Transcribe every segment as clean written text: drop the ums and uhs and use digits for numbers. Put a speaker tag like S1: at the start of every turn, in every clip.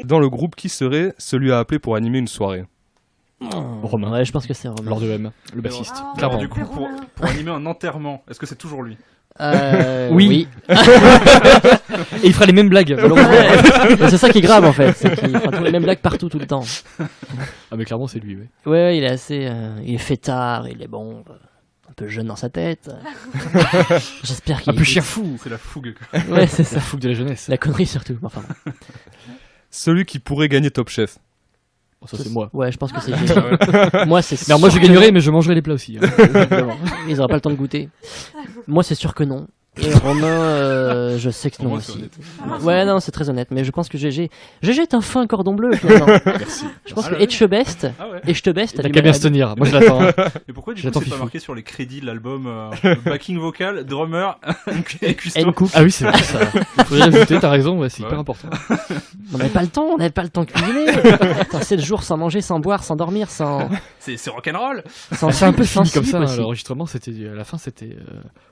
S1: Dans le groupe, qui serait celui à appeler pour animer une soirée?
S2: Romain. Ouais, je pense que c'est Romain.
S3: Lors de M, le bassiste.
S4: Alors du coup, pour animer un enterrement, est-ce que c'est toujours lui?
S2: Oui.
S3: Et il fera les mêmes blagues.
S2: C'est ça qui est grave en fait, c'est qu'il fera les mêmes blagues partout tout le temps.
S3: Ah mais clairement c'est lui, oui.
S2: Ouais, il est assez, il est fêtard, il est bon, un peu jeune dans sa tête. J'espère qu'il.
S3: Un peu chien fou.
S4: C'est la fougue. Quoi.
S2: Ouais, c'est ça.
S3: La fougue de la jeunesse.
S2: La connerie surtout. Enfin.
S1: Celui qui pourrait gagner Top Chef.
S3: Oh, ça c'est moi.
S2: Ouais, je pense que c'est. Moi c'est.
S3: Non, moi je gagnerais, mais je mangerai les plats aussi.
S2: Ils auraient pas le temps de goûter. Moi c'est sûr que non. Et Romain, je sais que non aussi. Ouais, non, c'est très honnête, mais je pense que GG est un fin cordon bleu finalement.
S3: Merci.
S2: Je pense que Etchebest,
S3: il a qu'à bien se tenir. Moi je l'attends.
S4: Et pourquoi du coup c'est pas marqué sur les crédits de l'album backing vocal, drummer et cuistot?
S3: Ah oui, c'est vrai ça. Il faudrait l'ajouter, t'as raison, ouais, c'est hyper important.
S2: On n'avait pas le temps, de cuisiner. Attends, 7 jours sans manger, sans boire, sans dormir, sans.
S4: C'est rock'n'roll.
S3: C'est un peu fini comme ça.
S2: Aussi.
S3: L'enregistrement, c'était à la fin, c'était.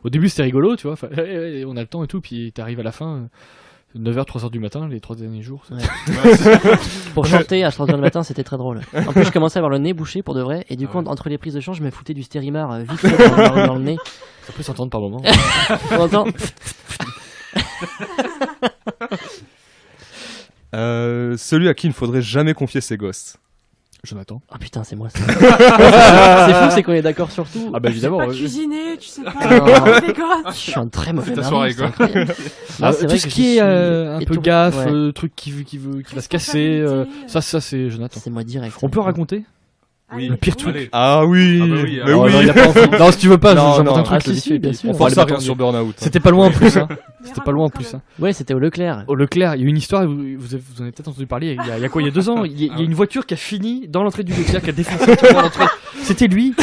S3: Au début, c'était rigolo, tu vois. On a le temps et tout, puis t'arrives à la fin. 9h, 3h du matin, les 3 derniers jours.
S2: Ouais. Pour chanter à 3h du matin, c'était très drôle. En plus, je commençais à avoir le nez bouché pour de vrai, et du coup, entre les prises de chant, je me foutais du stérimar vite fait dans le nez.
S3: Ça peut s'entendre par moment.
S2: On entend.
S1: Celui à qui il ne faudrait jamais confier ses gosses.
S3: Jonathan.
S2: Oh putain, c'est moi ça. C'est fou, c'est qu'on est d'accord sur tout.
S3: Ah bah évidemment.
S5: Tu sais pas cuisiner, tu sais pas.
S2: Je suis un très mauvais
S4: soirée,
S2: mari.
S3: Tout ce qui est un peu gaffe, truc qui va se casser, ça c'est Jonathan.
S2: C'est moi direct.
S3: On peut raconter
S4: Oui.
S3: le pire truc.
S1: Ah oui,
S4: Ah bah oui,
S1: mais
S4: alors,
S1: oui.
S3: Non, il a pas envie. Non, si tu veux pas,
S1: Non,
S3: j'invente
S1: non.
S3: un truc.
S2: Ah si, bien sûr.
S3: On
S1: On
S3: parlait
S1: pense à
S3: pas
S1: rien sur Burnout.
S3: C'était pas loin en plus, hein. C'était pas loin en plus, hein.
S2: Ouais, c'était au Leclerc.
S3: Au Leclerc, il y a eu une histoire, vous en avez peut-être entendu parler, il y a quoi, il y a 2 ans, il y a une voiture qui a fini dans l'entrée du Leclerc, qui a défoncé toute l'entrée. C'était lui.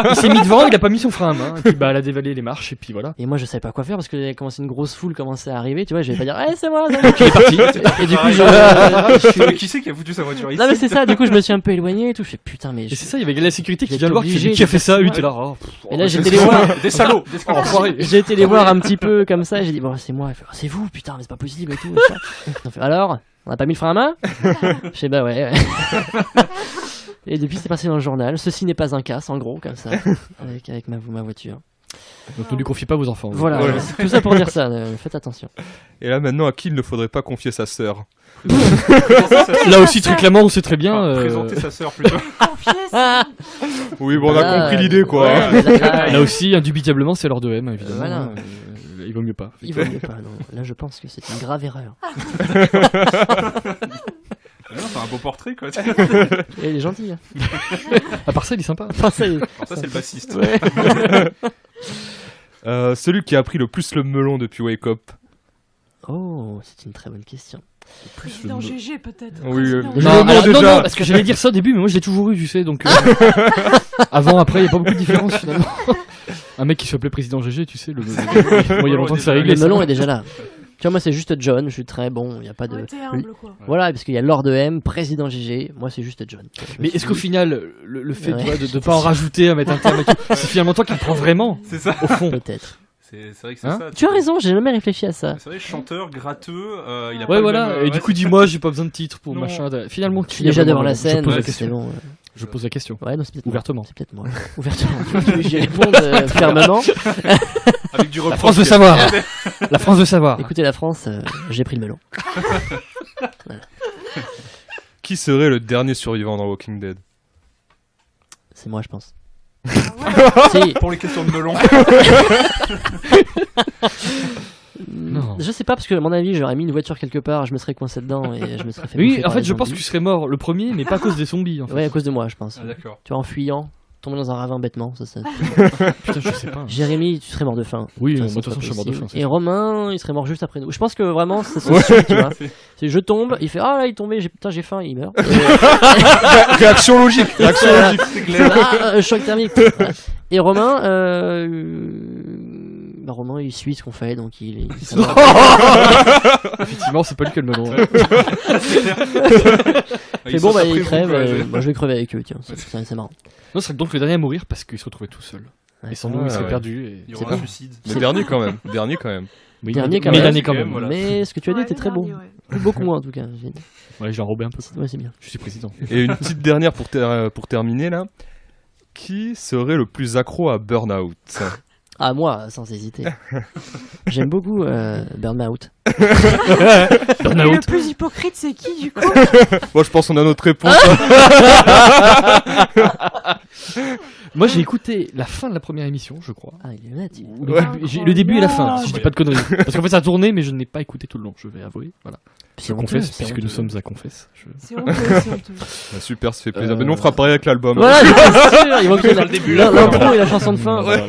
S3: Il s'est mis devant, il a pas mis son frein à main, et puis bah, elle a dévalé les marches, et puis voilà.
S2: Et moi, je savais pas quoi faire parce que une grosse foule commençait à arriver, tu vois, je vais pas dire, c'est moi,
S3: Il est parti.
S2: Et du coup, je suis.
S4: Qui c'est qui a foutu sa voiture ici?
S2: Non, mais c'est ça, du coup, je me suis un peu éloigné et tout, je fais putain, mais.
S3: Et c'est ça, il y avait la sécurité qui
S2: J'étais
S3: vient le voir,
S2: obligé
S3: qui a fait
S2: de
S3: ça,
S2: faire
S3: lui,
S2: ça.
S3: t'es là. Oh,
S2: Et là, j'étais les voir.
S4: Des salauds.
S2: J'ai été les voir un petit peu comme ça, et j'ai dit, bon, c'est moi. Il fait, c'est vous, putain, mais c'est pas possible et tout. On fait, alors, on a pas mis le frein à main? Je sais, bah ouais. Et depuis, c'est passé dans le journal. Ceci n'est pas un casse, en gros, comme ça, avec ma voiture.
S3: Donc ne lui confiez pas vos enfants.
S2: Voilà,
S1: Ouais.
S2: c'est tout ça pour dire ça. Faites attention.
S1: Et là maintenant, à qui il ne faudrait pas confier sa sœur?
S3: Là aussi, très clairement, on sait très bien.
S4: Présenter sa sœur plutôt.
S1: Oui, bon, on a compris l'idée, quoi.
S2: Ouais,
S3: Là aussi, indubitablement, c'est l'heure de M, évidemment.
S2: Voilà.
S3: Il vaut mieux pas.
S2: Il vaut mieux pas, non. Là, je pense que c'est une grave erreur.
S4: C'est un beau portrait quoi.
S2: Et il est gentil. Hein.
S3: À part ça, il est sympa.
S2: Enfin, ça,
S4: Alors ça c'est le bassiste.
S2: Ouais.
S1: Celui qui a pris le plus le melon depuis Wake Up.
S2: Oh, c'est une très bonne question.
S5: Président GG peut-être.
S1: Oui,
S3: Non,
S1: non,
S3: alors,
S1: déjà.
S3: non, parce que j'allais dire ça au début, mais moi je l'ai toujours eu, tu sais, donc avant, après, il n'y a pas beaucoup de différence finalement. Un mec qui s'appelait président GG, tu sais, moi il y a longtemps que ça réglé.
S2: Le melon est déjà là. Tu vois, moi c'est juste John, je suis très bon, il n'y a pas de.
S5: Ouais, t'es humble quoi.
S2: Voilà, parce qu'il y a Lord M, président GG, moi c'est juste John.
S3: Mais est-ce qu'au final, le fait
S2: Ouais.
S3: tu vois, de ne pas en rajouter, à mettre un terme et tout, c'est finalement toi qui le prends vraiment,
S4: C'est ça.
S3: au fond.
S2: Peut-être.
S4: C'est vrai que c'est
S3: Hein
S4: ça.
S2: Tu as raison, j'ai jamais réfléchi à ça.
S4: C'est vrai, chanteur, gratteux, il a
S3: Ouais,
S4: pas
S3: voilà,
S4: le même,
S3: et du coup, dis-moi, j'ai pas besoin de titre pour
S4: Non.
S3: machin. Finalement,
S2: Je suis déjà devant la scène,
S3: Je pose la
S2: c'est
S3: question.
S2: bon.
S3: Je pose la question.
S2: Ouais, non, c'est peut-être
S3: Ouvertement.
S2: moi. C'est peut-être moi. Ouvertement. Tu veux que j'y réponde fermement.
S4: avec du
S3: La
S4: reproche.
S3: France veut savoir. La France veut savoir.
S2: Écoutez, la France, j'ai pris le melon.
S1: Qui serait le dernier survivant dans Walking Dead?
S2: C'est moi, je pense.
S5: Ouais.
S2: Si.
S4: Pour les questions de melon.
S3: Non.
S2: Je sais pas, parce que à mon avis, j'aurais mis une voiture quelque part, je me serais coincé dedans et je me serais fait.
S3: Oui,
S2: bouffer
S3: en
S2: par
S3: fait,
S2: les
S3: je pense
S2: zombies.
S3: que tu serais mort le premier, mais pas à cause des zombies. En fait.
S2: Ouais, à cause de moi, je pense.
S4: Ah d'accord.
S2: Tu vois, en fuyant, tomber dans un ravin bêtement. Ça.
S3: Putain, je sais pas.
S2: Jérémy, tu serais mort de faim.
S3: Oui,
S2: Ça,
S3: moi,
S2: c'est
S3: de toute
S2: pas
S3: façon, je suis mort de
S2: possible.
S3: faim.
S2: Et Romain, il serait mort juste après nous. Je pense que vraiment, c'est son suite, tu vois. C'est je tombe, il fait ah là, il est tombé, putain, j'ai faim, il meurt.
S1: Réaction logique. Réaction logique.
S2: Choc thermique. Voilà. Et Romain, bah, Romain, il suit ce qu'on fait, donc il
S3: Effectivement, c'est pas lui qui a le melon.
S2: fait bon, bah il crève, moi je vais crever avec eux, tiens, c'est marrant.
S3: Non, ce serait donc le dernier à mourir parce qu'il se retrouvait tout seul. Et sans nous, il serait
S1: ouais.
S3: perdu. Et...
S4: Il y
S2: C'est
S4: aura un
S2: bon.
S4: suicide.
S1: Mais dernier quand même. Dernier quand même.
S3: Oui,
S2: Dernier quand
S3: mais
S2: même.
S3: l'année quand
S4: Quand
S3: même.
S4: même, voilà.
S2: Mais ce que tu as dit était très beau. Plus beau que moi en tout cas.
S3: Ouais, j'ai enrobé un peu.
S2: Ouais, c'est bien.
S3: Je suis président.
S1: Et une petite dernière pour terminer là. Qui serait le plus accro à Burnout?
S2: Ah, moi, sans hésiter. J'aime beaucoup Burnout.
S5: Et le plus hypocrite, c'est qui du coup?
S1: Moi je pense qu'on a notre réponse.
S3: Moi, j'ai écouté la fin de la première émission, je crois.
S2: Ah, il est honnête.
S3: Ou le début et la fin, si je dis pas de conneries. Parce qu'en fait, ça a tourné, mais je n'ai pas écouté tout le long, je vais avouer. Voilà. Je confesse, puisque nous sommes à confesse.
S5: C'est honteux, c'est honteux.
S1: Bah, super, ça fait plaisir. Mais nous on fera pareil avec l'album.
S2: Voilà, j'étais sûr. Il manquait
S4: le début,
S2: l'intro et la chanson de fin.
S3: Voilà.